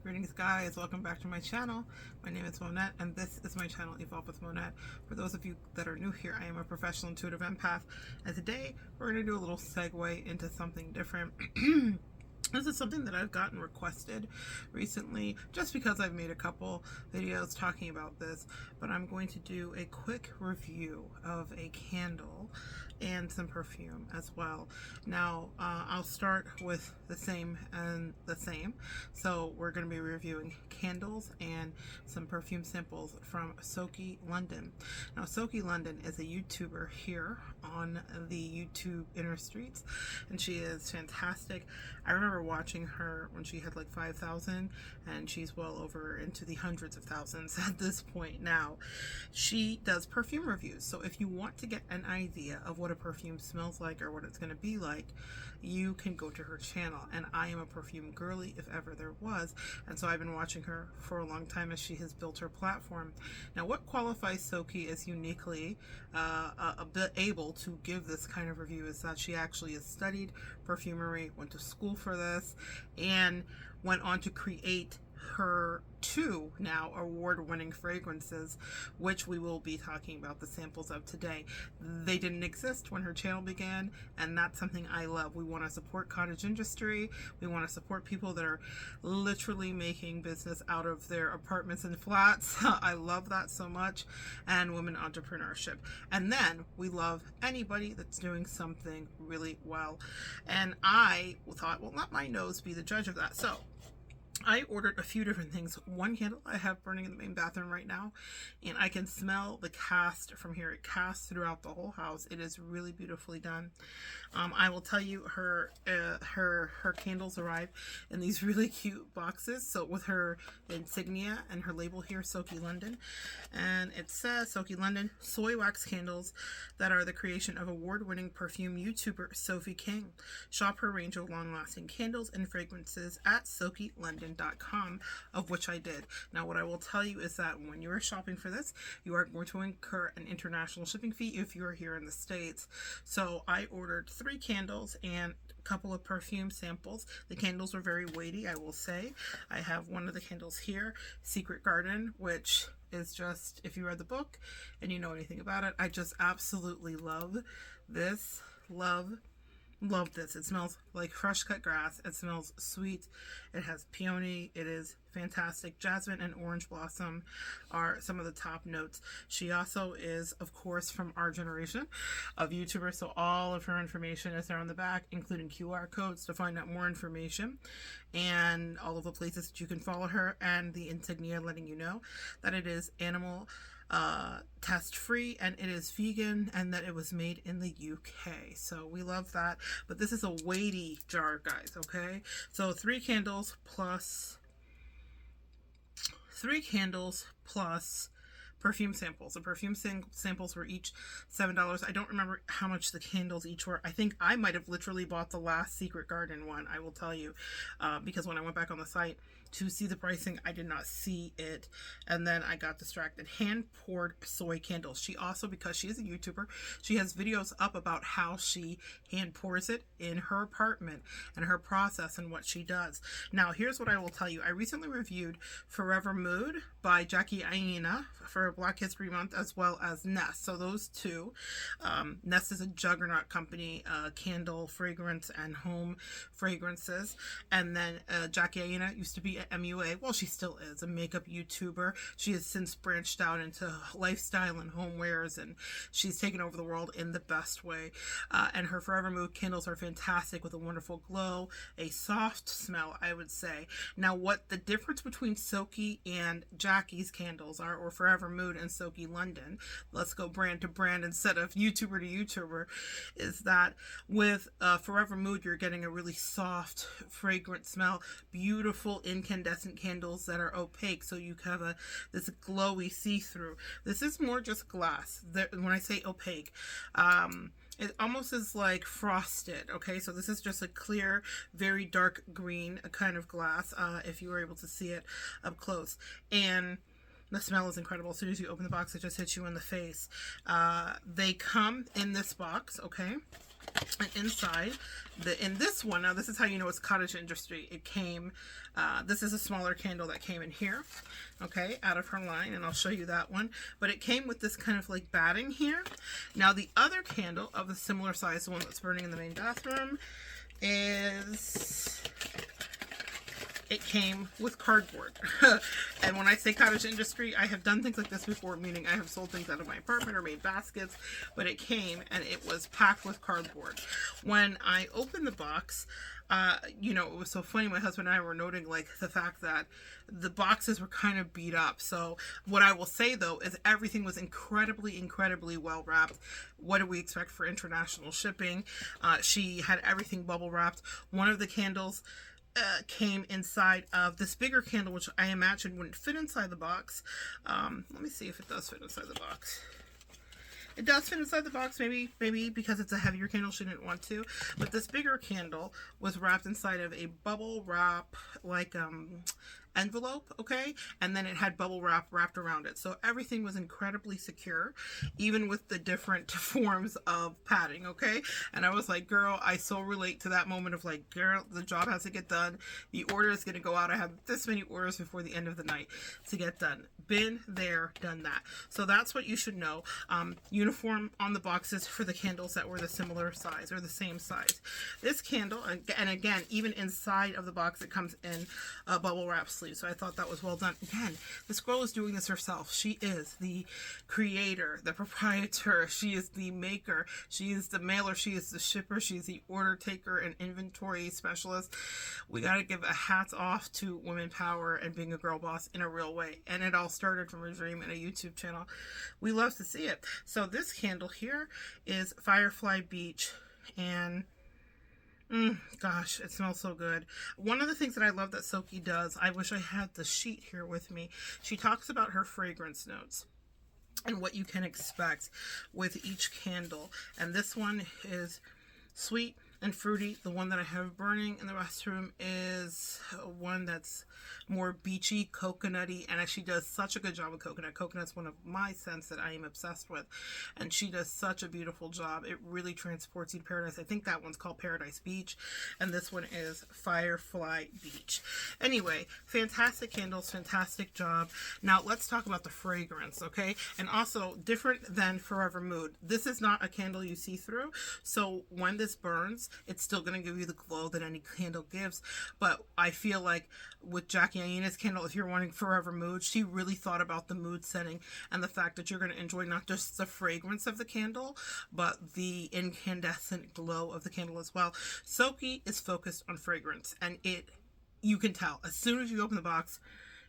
Greetings guys, welcome back to my channel. My name is Monette and this is my channel Evolve with Monette. For those of you that are new here, I am a professional intuitive empath and today we're going to do a little segue into something different. This is something that I've gotten requested recently just because I've made a couple videos talking about this, but I'm going to do a quick review of a candle and some perfume as well. Now, I'll start with the same and the same. So we're going to be reviewing candles and some perfume samples from Soki London. Now, Soki London is a YouTuber here on the YouTube inner streets, and she is fantastic. I remember watching her when she had like 5,000, and she's well over into the hundreds of thousands at this point now. She does perfume reviews, so if you want to get an idea of what a perfume smells like or what it's going to be like, you can go to her channel. And I am a perfume girly if ever there was, and so I've been watching her for a long time as she has built her platform. Now, what qualifies Soki as uniquely a bit able to give this kind of review is that she actually has studied perfumery, went to school for this, and went on to create her two now award-winning fragrances, which we will be talking about the samples of today. They didn't exist when her channel began, and that's something I love. We want to support cottage industry. We want to support people that are literally making business out of their apartments and flats. I love that so much. And women entrepreneurship. And then we love anybody that's doing something really well. And I thought, well, let my nose be the judge of that. So I ordered a few different things. One candle I have burning in the main bathroom right now, and I can smell the cast from here. It casts throughout the whole house. It is really beautifully done. I will tell you, her candles arrive in these really cute boxes. So with her insignia and her label here, Soki London, and it says Soki London soy wax candles that are the creation of award-winning perfume YouTuber Sophie King. Shop her range of long-lasting candles and fragrances at SokiLondon.com, of which I did. Now, what I will tell you is that when you are shopping for this, you are going to incur an international shipping fee if you are here in the States. So I ordered 3 candles and a couple of perfume samples. The candles were very weighty, I will say. I have one of the candles here, Secret Garden, which is just, if you read the book and you know anything about it, I just absolutely love this. Love this. It smells like fresh cut grass. It smells sweet. It has peony. It is fantastic. Jasmine and orange blossom are some of the top notes. She also is, of course, from our generation of YouTubers, so all of her information is there on the back, including QR codes to find out more information and all of the places that you can follow her, and the insignia letting you know that it is animal test free and it is vegan and that it was made in the UK. So we love that. But this is a weighty jar, guys, okay? So 3 candles plus perfume samples. The perfume samples were each $7. I don't remember how much the candles each were. I think I might have literally bought the last Secret Garden one, I will tell you, because when I went back on the site to see the pricing, I did not see it, and then I got distracted. Hand poured soy candles. She also, because she is a YouTuber, she has videos up about how she hand pours it in her apartment and her process and what she does. Now, here's what I will tell you. I recently reviewed Forever Mood by Jackie Aina for Black History Month, as well as Nest. So those two. Nest is a juggernaut company, candle, fragrance, and home fragrances. And then Jackie Aina used to be at MUA. Well, she still is a makeup YouTuber. She has since branched out into lifestyle and homewares, and she's taken over the world in the best way. And her Forever Mood candles are fantastic with a wonderful glow, a soft smell, I would say. Now, what the difference between Soki and Jackie's candles are, or Forever Mood and Soki London, let's go brand to brand instead of YouTuber to YouTuber, is that with Forever Mood, you're getting a really soft, fragrant smell, beautiful incandescent candles that are opaque, so you have this glowy see-through. This is more just glass. When I say opaque, it almost is like frosted, okay? So this is just a clear, very dark green kind of glass, if you were able to see it up close. And the smell is incredible. As soon as you open the box, it just hits you in the face. They come in this box, okay? And inside, in this one, now this is how you know it's cottage industry. It came, this is a smaller candle that came in here, okay, out of her line, and I'll show you that one. But it came with this kind of like batting here. Now the other candle of a similar size, the one that's burning in the main bathroom, is... it came with cardboard. And when I say cottage industry, I have done things like this before, meaning I have sold things out of my apartment or made baskets, but it came and it was packed with cardboard. When I opened the box, you know, it was so funny. My husband and I were noting like the fact that the boxes were kind of beat up. So what I will say though is everything was incredibly well wrapped. What do we expect for international shipping? She had everything bubble wrapped. One of the candles came inside of this bigger candle, which I imagine wouldn't fit inside the box. Let me see if it does fit inside the box. It does fit inside the box, maybe because it's a heavier candle, she didn't want to. But this bigger candle was wrapped inside of a bubble wrap, like envelope, okay? And then it had bubble wrap wrapped around it. So everything was incredibly secure, even with the different forms of padding, okay? And I was like, girl, I so relate to that moment of like, girl, the job has to get done. The order is going to go out. I have this many orders before the end of the night to get done. Been there, done that. So that's what you should know. Uniform on the boxes for the candles that were the similar size or the same size. This candle, and again, even inside of the box, it comes in a bubble wrap sleeve. So I thought that was well done. Again, this girl is doing this herself. She is the creator, the proprietor. She is the maker. She is the mailer. She is the shipper. She's the order taker and inventory specialist. We got to give a hats off to women power and being a girl boss in a real way. And it all started from a dream and a YouTube channel. We love to see it. So this candle here is Firefly Beach, and gosh, it smells so good. One of the things that I love that Soki does, I wish I had the sheet here with me. She talks about her fragrance notes and what you can expect with each candle. And this one is sweet and fruity. The one that I have burning in the restroom is one that's more beachy, coconutty, and she does such a good job with coconut. Coconut's one of my scents that I am obsessed with, and she does such a beautiful job. It really transports you to paradise. I think that one's called Paradise Beach, and this one is Firefly Beach. Anyway, fantastic candles, fantastic job. Now let's talk about the fragrance, okay? And also, different than Forever Mood, this is not a candle you see through, so when this burns, it's still going to give you the glow that any candle gives. But I feel like with Jackie Aina's candle, if you're wanting Forever Mood, she really thought about the mood setting and the fact that you're going to enjoy not just the fragrance of the candle, but the incandescent glow of the candle as well. Soki is focused on fragrance, and you can tell as soon as you open the box,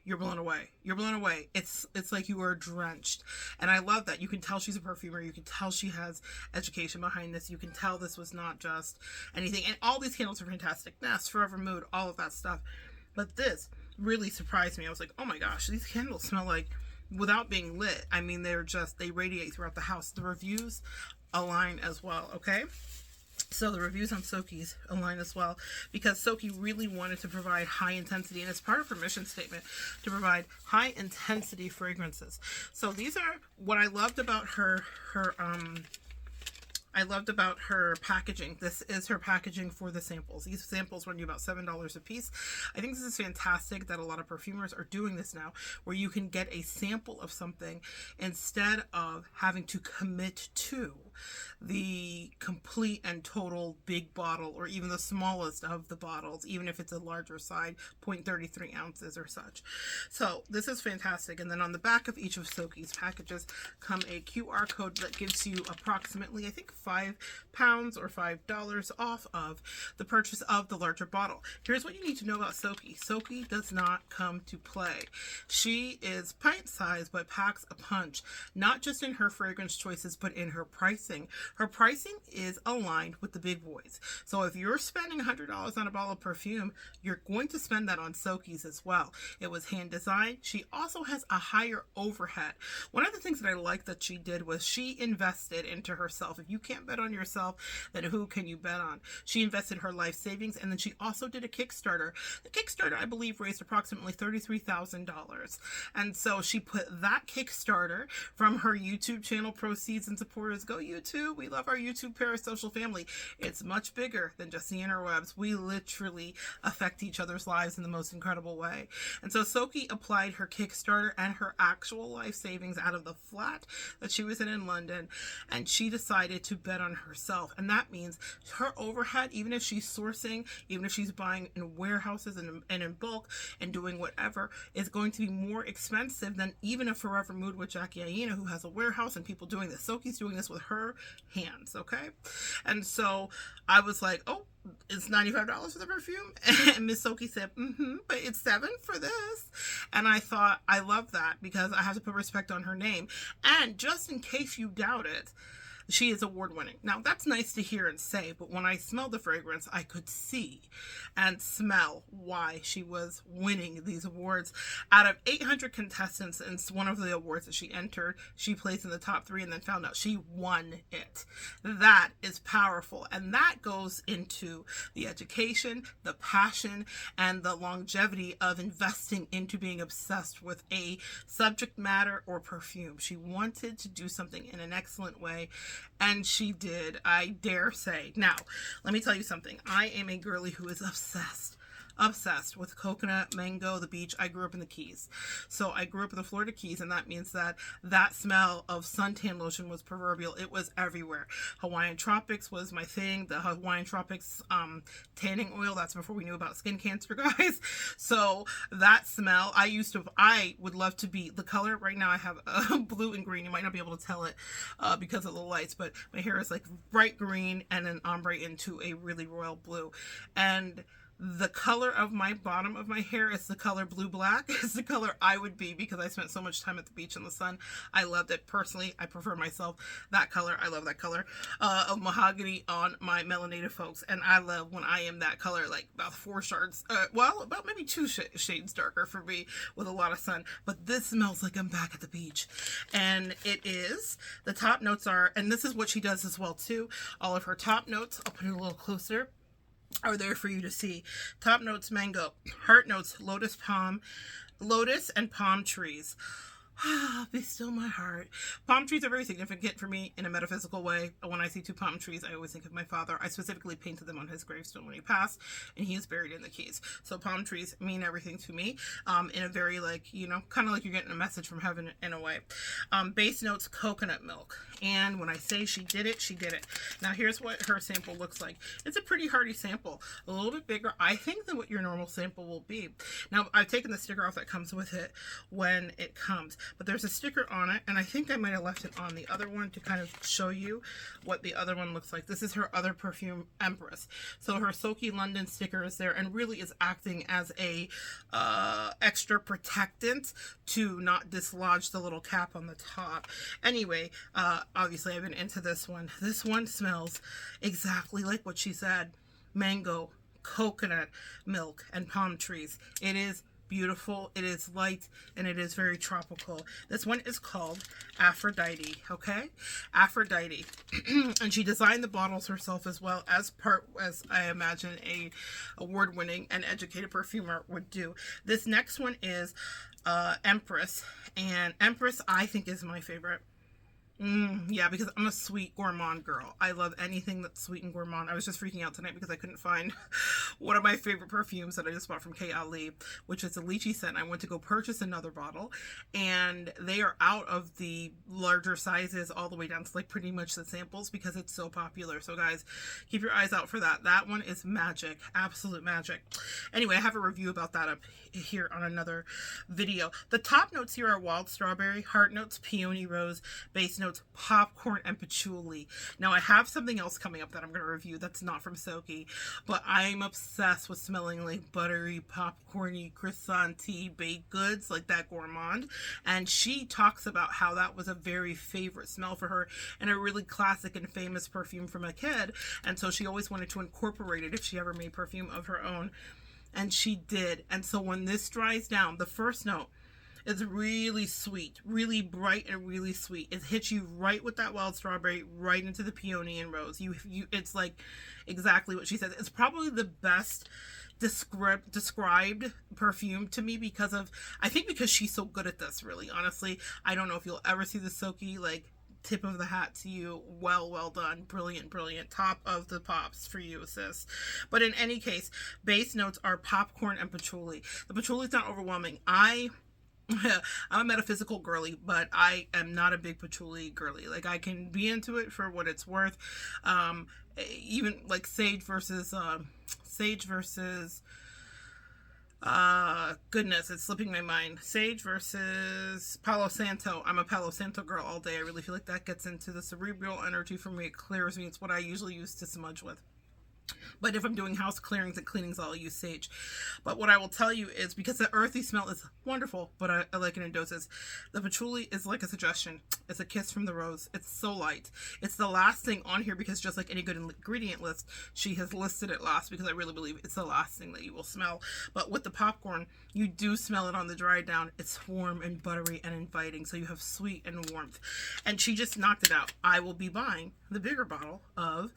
you're blown away. You're blown away. It's like you are drenched. And I love that. You can tell she's a perfumer. You can tell she has education behind this. You can tell this was not just anything. And all these candles are fantastic. Nest, Forever Mood, all of that stuff. But this really surprised me. I was like, oh my gosh, these candles smell like, without being lit, I mean, they radiate throughout the house. The reviews align as well, okay? So the reviews on Soki's align as well, because Soki really wanted to provide high intensity, and it's part of her mission statement to provide high intensity fragrances. So these are what I loved about her packaging. This is her packaging for the samples. These samples run you about $7 a piece. I think this is fantastic that a lot of perfumers are doing this now, where you can get a sample of something instead of having to commit to the complete and total big bottle, or even the smallest of the bottles, even if it's a larger side, 0.33 ounces or such. So this is fantastic. And then on the back of each of Soki's packages come a QR code that gives you approximately, I think, £5 or $5 off of the purchase of the larger bottle. Here's what you need to know about Soki. Soki does not come to play. She is pint sized but packs a punch, not just in her fragrance choices but in her pricing. Her pricing is aligned with the big boys. So if you're spending $100 on a bottle of perfume, you're going to spend that on Soki's as well. It was hand designed. She also has a higher overhead. One of the things that I like that she did was she invested into herself. If you can't can't bet on yourself, then who can you bet on? She invested her life savings, and then she also did a Kickstarter. The Kickstarter, I believe, raised approximately $33,000. And so she put that Kickstarter from her YouTube channel proceeds and supporters. Go YouTube. We love our YouTube parasocial family. It's much bigger than just the interwebs. We literally affect each other's lives in the most incredible way. And so Soki applied her Kickstarter and her actual life savings out of the flat that she was in London, and she decided to bet on herself. And that means her overhead, even if she's sourcing, even if she's buying in warehouses and in bulk and doing whatever, is going to be more expensive than even a Forever Mood with Jackie Aina, who has a warehouse and people doing this. Soki's doing this with her hands, okay? And so I was like, oh, it's $95 for the perfume? And Miss Soki said, but it's $7 for this. And I thought, I love that, because I have to put respect on her name. And just in case you doubt it, she is award-winning. Now, that's nice to hear and say, but when I smelled the fragrance, I could see and smell why she was winning these awards. Out of 800 contestants in one of the awards that she entered, she placed in the top 3 and then found out she won it. That is powerful, and that goes into the education, the passion, and the longevity of investing into being obsessed with a subject matter or perfume. She wanted to do something in an excellent way, and she did, I dare say. Now, let me tell you something. I am a girly who is obsessed with coconut, mango, the beach. I grew up in the Keys. So I grew up in the Florida Keys, and that means that smell of suntan lotion was proverbial. It was everywhere. Hawaiian Tropics was my thing. The Hawaiian Tropics tanning oil, that's before we knew about skin cancer, guys. So that smell, I would love to be, the color right now I have blue and green. You might not be able to tell it because of the lights, but my hair is like bright green and an ombre into a really royal blue. And the color of my bottom of my hair is the color blue black. It's the color I would be because I spent so much time at the beach in the sun. I loved it personally. I prefer myself that color. I love that color of mahogany on my melanated folks, and I love when I am that color, like about 4 shades, well, about maybe 2 shades darker for me with a lot of sun. But this smells like I'm back at the beach, and it is. The top notes are, and this is what she does as well too. All of her top notes, I'll put it a little closer, are there for you to see. Top notes, mango. Heart notes, lotus and palm trees. Be still my heart. Palm trees are very significant for me in a metaphysical way. When I see 2 palm trees, I always think of my father. I specifically painted them on his gravestone when he passed, and he is buried in the Keys. So palm trees mean everything to me, in a very, like, you know, kind of like you're getting a message from heaven in a way. Base notes, coconut milk. And when I say she did it, she did it. Now here's what her sample looks like. It's a pretty hearty sample, a little bit bigger, I think, than what your normal sample will be. Now I've taken the sticker off that comes with it when it comes, but there's a sticker on it, and I think I might have left it on the other one to kind of show you what the other one looks like. This is her other perfume, Empress. So her Soki London sticker is there and really is acting as a extra protectant to not dislodge the little cap on the top. Anyway, obviously I've been into this one. This one smells exactly like what she said. Mango, coconut milk, and palm trees. It is beautiful, it is light, and it is very tropical. This one is called Aphrodite, okay? Aphrodite. And she designed the bottles herself as well, as I imagine a award-winning and educated perfumer would do. This next one is Empress, and Empress I think is my favorite. Yeah, because I'm a sweet gourmand girl. I love anything that's sweet and gourmand. I was just freaking out tonight because I couldn't find one of my favorite perfumes that I just bought from K. Ali, which is a lychee scent. I went to go purchase another bottle, and they are out of the larger sizes all the way down to like pretty much the samples because it's so popular. So guys, keep your eyes out for that. That one is magic, absolute magic. Anyway, I have a review about that up here on another video. The top notes here are wild strawberry, heart notes, peony rose, base notes, popcorn, and patchouli. Now I have something else coming up that I'm going to review that's not from Soki, but I'm obsessed with smelling like buttery, popcorny, croissant-y baked goods, like that gourmand. And she talks about how that was a very favorite smell for her and a really classic and famous perfume from a kid. And so she always wanted to incorporate it if she ever made perfume of her own. And she did. And so when this dries down, the first note It's really sweet, really bright and really sweet. It hits you right with that wild strawberry, right into the peony and rose. It's like exactly what she says. It's probably the best described perfume to me I think because she's so good at this, really. Honestly, I don't know if you'll ever see the Soki, like, tip of the hat to you. Well done. Brilliant, brilliant. Top of the pops for you, sis. But in any case, base notes are popcorn and patchouli. The patchouli is not overwhelming. I'm a metaphysical girly, but I am not a big patchouli girly. Like, I can be into it for what it's worth. Even like sage versus goodness, it's slipping my mind. Sage versus Palo Santo. I'm a Palo Santo girl all day. I really feel like that gets into the cerebral energy for me. It clears me. It's what I usually use to smudge with. But if I'm doing house clearings and cleanings, I'll use sage. But what I will tell you is, because the earthy smell is wonderful, but I like it in doses, the patchouli is like a suggestion. It's a kiss from the rose. It's so light. It's the last thing on here, because just like any good ingredient list, she has listed it last, because I really believe it's the last thing that you will smell. But with the popcorn, you do smell it on the dry down. It's warm and buttery and inviting, so you have sweet and warmth. And she just knocked it out. I will be buying the bigger bottle of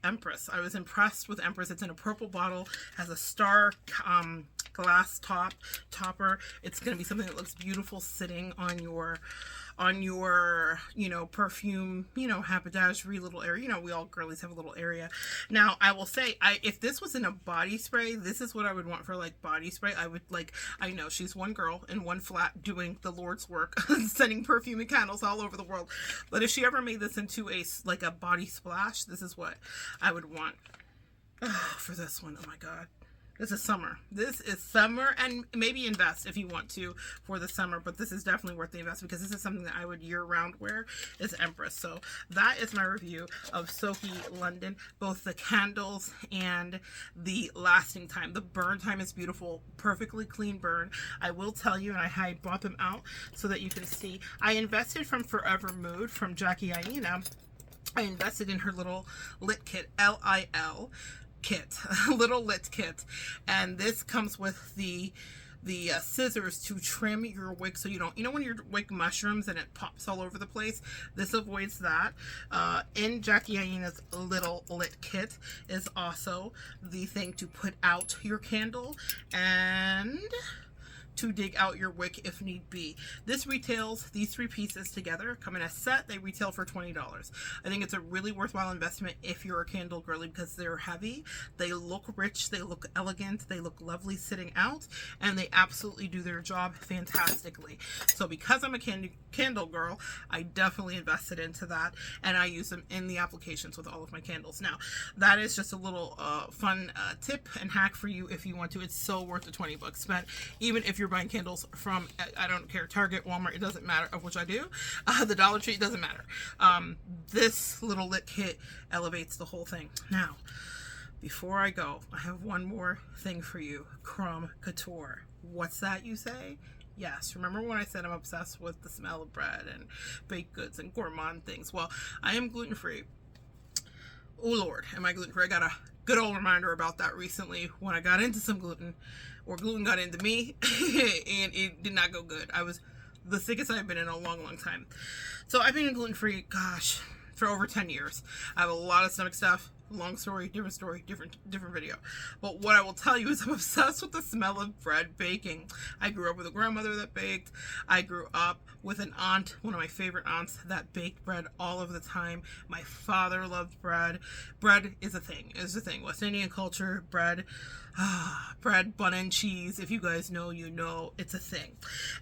Empress. I was impressed with Empress. It's in a purple bottle, has a star glass topper. It's going to be something that looks beautiful sitting on your perfume, haberdashery little area. We all girlies have a little area. Now, I will say, if this was in a body spray, this is what I would want for, like, body spray. I know she's one girl in one flat doing the Lord's work, sending perfume and candles all over the world. But if she ever made this into a body splash, this is what I would want. For this one. Oh my God. This is summer. This is summer, and maybe invest if you want to for the summer, but this is definitely worth the investment, because this is something that I would year-round wear, is Empress. So that is my review of Soki London, both the candles and the lasting time. The burn time is beautiful, perfectly clean burn. I will tell you, and I brought them out so that you can see, I invested from Forever Mood, from Jackie Aina. I invested in her little lit kit, L-I-L kit, little lit kit, and this comes with the scissors to trim your wig, so you don't, when your wig mushrooms and it pops all over the place. This avoids that. In Jackie Aina's little lit kit is also the thing to put out your candle and to dig out your wick if need be. This retails, these three pieces together come in a set. They retail for $20. I think it's a really worthwhile investment if you're a candle girly, because they're heavy, they look rich, they look elegant, they look lovely sitting out, and they absolutely do their job fantastically. So because I'm a candle girl, I definitely invested into that, and I use them in the applications with all of my candles. Now, that is just a little fun tip and hack for you if you want to. It's so worth the 20 bucks spent, even if you're buying candles from, I don't care, Target, Walmart, it doesn't matter, of which I do, the Dollar Tree, it doesn't matter. This little lit kit elevates the whole thing. Now, before I go, I have one more thing for you. Crumb Couture. What's that, you say? Yes, remember when I said I'm obsessed with the smell of bread and baked goods and gourmand things? Well, I am gluten-free. Oh Lord, am I gluten-free? I got a good old reminder about that recently when I got into some gluten, or gluten got into me, and it did not go good. I was the sickest I've been in a long, long time. So I've been gluten-free, gosh, for over 10 years. I have a lot of stomach stuff. Long story, different video. But what I will tell you is I'm obsessed with the smell of bread baking. I grew up with a grandmother that baked. I grew up with an aunt, one of my favorite aunts, that baked bread all of the time. My father loved bread. Bread is a thing. It's a thing. West Indian culture, bread, bread, bun and cheese. If you guys know, you know, it's a thing.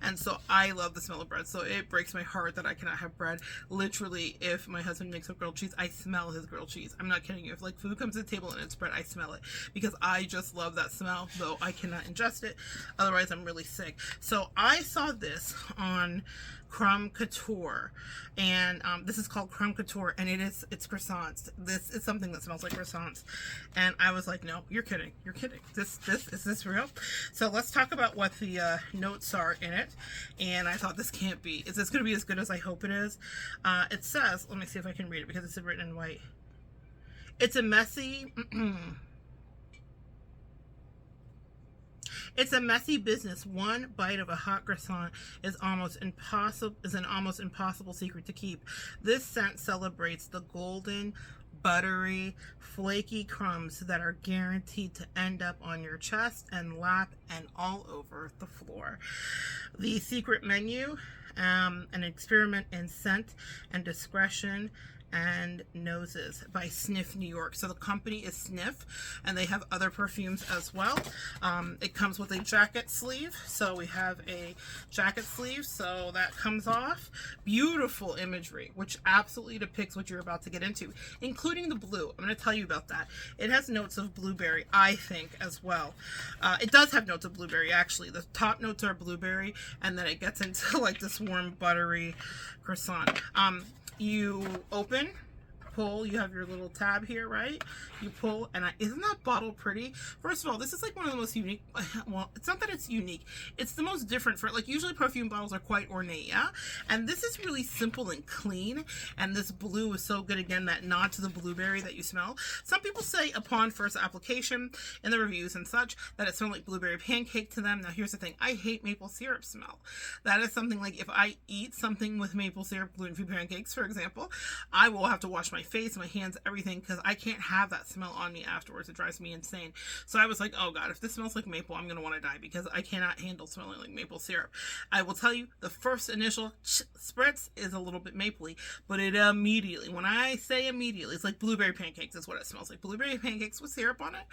And so I love the smell of bread. So it breaks my heart that I cannot have bread. Literally, if my husband makes a grilled cheese, I smell his grilled cheese. I'm not kidding you. If like food comes to the table and it's bread, I smell it, because I just love that smell, though I cannot ingest it. Otherwise, I'm really sick. So I saw this on Crumb Couture, and this is called Crumb Couture, and it's croissants. This is something that smells like croissants, and I was like, no, you're kidding, is this real? So let's talk about what the notes are in it. And I thought, this can't be, is this going to be as good as I hope it is? It says, let me see if I can read it, because it's written in white. It's a messy It's a messy business. One bite of a hot croissant is an almost impossible secret to keep. This scent celebrates the golden, buttery, flaky crumbs that are guaranteed to end up on your chest and lap and all over the floor. The secret menu, an experiment in scent and discretion and noses by Sniff New York. So the company is Sniff, and they have other perfumes as well. It comes with a jacket sleeve, so we have a jacket sleeve, so that comes off. Beautiful imagery, which absolutely depicts what you're about to get into, including the blue. I'm going to tell you about that. It has notes of blueberry, I think, as well. It does have notes of blueberry, actually. The top notes are blueberry, and then it gets into like this warm, buttery croissant. You open, pull, you have your little tab here, right? You pull, and isn't that bottle pretty? First of all, this is like one of the most unique, well, it's not that it's unique, it's the most different for, like, usually perfume bottles are quite ornate, yeah? And this is really simple and clean, and this blue is so good, again, that nod to the blueberry that you smell. Some people say upon first application, in the reviews and such, that it smells like blueberry pancake to them. Now, here's the thing, I hate maple syrup smell. That is something, like, if I eat something with maple syrup, gluten-free pancakes, for example, I will have to wash my face, my hands, everything, because I can't have that smell on me afterwards. It drives me insane. So I was like, oh god, if this smells like maple, I'm gonna want to die, because I cannot handle smelling like maple syrup. I will tell you, the first initial spritz is a little bit mapley, but it immediately, when I say immediately, it's like blueberry pancakes is what it smells like. Blueberry pancakes with syrup on it.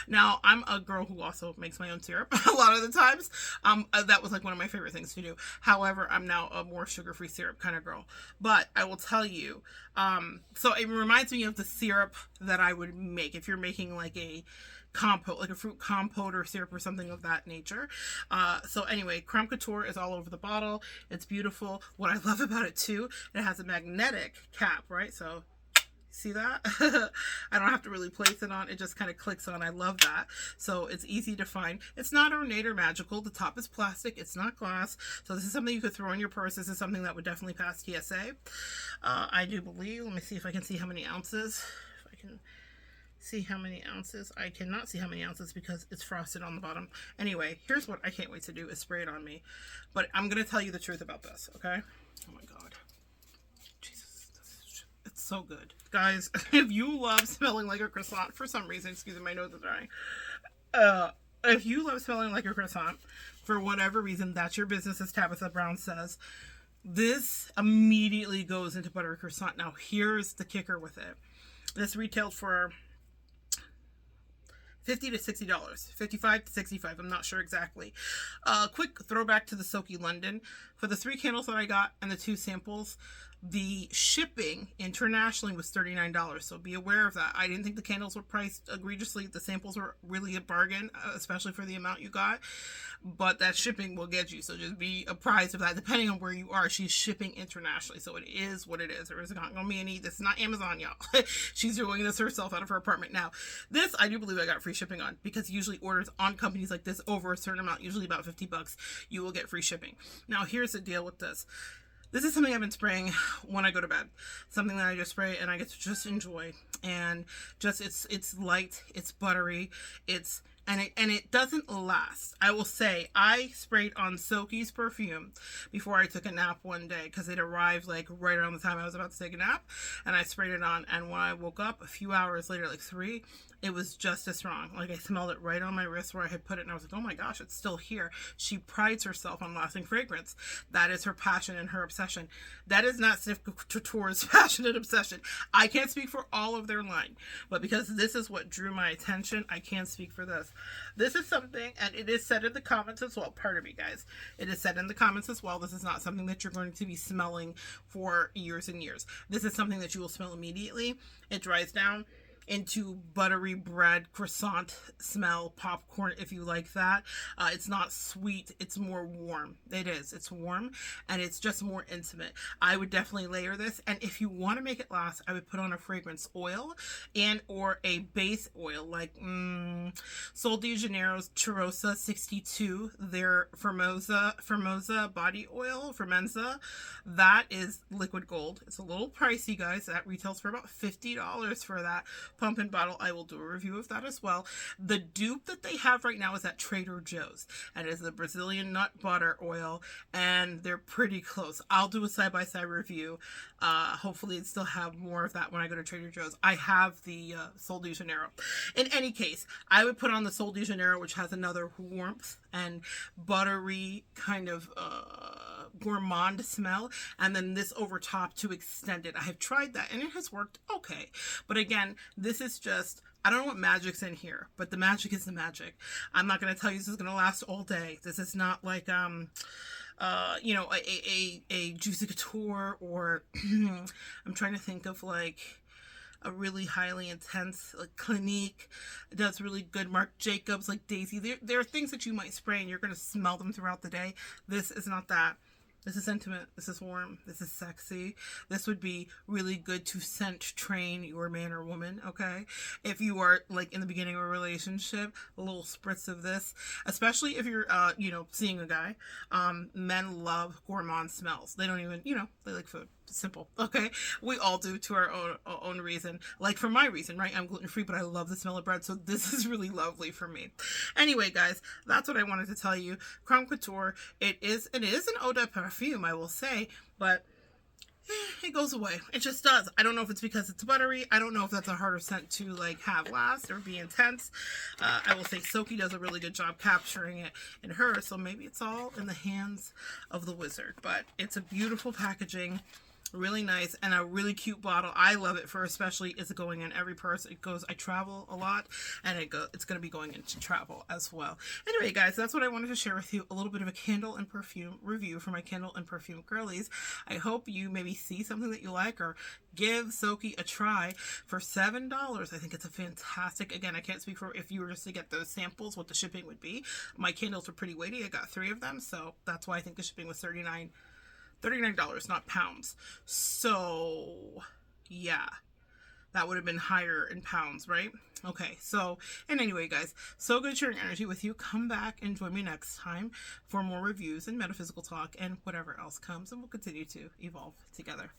Now, I'm a girl who also makes my own syrup a lot of the times. That was like one of my favorite things to do. However, I'm now a more sugar-free syrup kind of girl. But I will tell you, so it reminds me of the syrup that I would make if you're making like a compote, like a fruit compote or syrup or something of that nature. So anyway, Crumb Couture is all over the bottle. It's beautiful. What I love about it too, it has a magnetic cap, right? So see that? I don't have to really place it on. It just kind of clicks on. I love that. So it's easy to find. It's not ornate or magical. The top is plastic. It's not glass. So this is something you could throw in your purse. This is something that would definitely pass TSA. I do believe. Let me see if I can see how many ounces. If I can see how many ounces. I cannot see how many ounces because it's frosted on the bottom. Anyway, here's what I can't wait to do is spray it on me. But I'm going to tell you the truth about this, okay? Oh my god. It's so good. Guys, if you love smelling like a croissant, for some reason, excuse me, my nose is drying. If you love smelling like a croissant, for whatever reason, that's your business, as Tabitha Brown says, this immediately goes into buttery croissant. Now, here's the kicker with it. This retailed for $50 to $60, $55 to $65. I'm not sure exactly. Quick throwback to the Soki London. For the 3 candles that I got and the 2 samples, the shipping internationally was $39, so be aware of that. I didn't think the candles were priced egregiously. The samples were really a bargain, especially for the amount you got, but that shipping will get you, so just be apprised of that. Depending on where you are, she's shipping internationally, so it is what it is. There is not going to be any, this is not Amazon, y'all. She's doing this herself out of her apartment. Now, this, I do believe I got free shipping on, because usually orders on companies like this over a certain amount, usually about $50, you will get free shipping. Now, here's the deal with this. This is something I've been spraying when I go to bed. Something that I just spray and I get to just enjoy. And just, it's light, it's buttery, and it doesn't last. I will say, I sprayed on Soki's perfume before I took a nap one day, because it arrived like right around the time I was about to take a nap, and I sprayed it on, and when I woke up a few hours later, like 3, it was just as strong. Like, I smelled it right on my wrist where I had put it, and I was like, oh my gosh, it's still here. She prides herself on lasting fragrance. That is her passion and her obsession. That is not Sniff Couture's passion and obsession. I can't speak for all of their line, but because this is what drew my attention, I can speak for this. This is something, and it is said in the comments as well, pardon me guys, it is said in the comments as well, this is not something that you're going to be smelling for years and years. This is something that you will smell immediately. It dries down into buttery bread, croissant smell, popcorn, if you like that. It's not sweet, it's more warm. It is, it's warm, and it's just more intimate. I would definitely layer this, and if you want to make it last, I would put on a fragrance oil and or a base oil, like Sol de Janeiro's Cheirosa 62, their Formosa body oil, Formenza. That is liquid gold. It's a little pricey, guys. That retails for about $50 for that. pumpkin bottle, I will do a review of that as well. The dupe that they have right now is at Trader Joe's, and it is the Brazilian nut butter oil, and they're pretty close. I'll do a side-by-side review. Hopefully it still have more of that when I go to Trader Joe's. I have the Sol de Janeiro. In any case, I would put on the Sol de Janeiro, which has another warmth and buttery kind of gourmand smell, and then this over top to extend it. I have tried that and it has worked okay, but again, this is just, I don't know what magic's in here, but the magic is the magic. I'm not going to tell you this is going to last all day. This is not like you know, a Juicy Couture, or I'm trying to think of like a really highly intense, like Clinique. It does really good. Marc Jacobs, like Daisy. There are things that you might spray and you're going to smell them throughout the day. This is not that. This is intimate. This is warm. This is sexy. This would be really good to scent train your man or woman, okay? If you are, like, in the beginning of a relationship, a little spritz of this, especially if you're, you know, seeing a guy. Men love gourmand smells. They don't even, you know, they like food. Simple, okay? We all do, to our own reason. Like, for my reason, right? I'm gluten-free, but I love the smell of bread, so this is really lovely for me. Anyway, guys, that's what I wanted to tell you. Crumb Couture, it is an eau de perfume, I will say, but it goes away. It just does. I don't know if it's because it's buttery. I don't know if that's a harder scent to like have last or be intense. I will say Soki does a really good job capturing it in her, so maybe it's all in the hands of the wizard. But it's a beautiful packaging. Really nice, and a really cute bottle. I love it for, especially, it's going in every purse. It goes, I travel a lot, and it's going to be going into travel as well. Anyway, guys, that's what I wanted to share with you. A little bit of a candle and perfume review for my candle and perfume girlies. I hope you maybe see something that you like, or give Soki a try for $7. I think it's a fantastic, again, I can't speak for if you were just to get those samples, what the shipping would be. My candles were pretty weighty. I got 3 of them, so that's why I think the shipping was $39, not pounds. So yeah, that would have been higher in pounds, right? Okay, so, and anyway, guys, so good sharing energy with you. Come back and join me next time for more reviews and metaphysical talk and whatever else comes, and we'll continue to evolve together.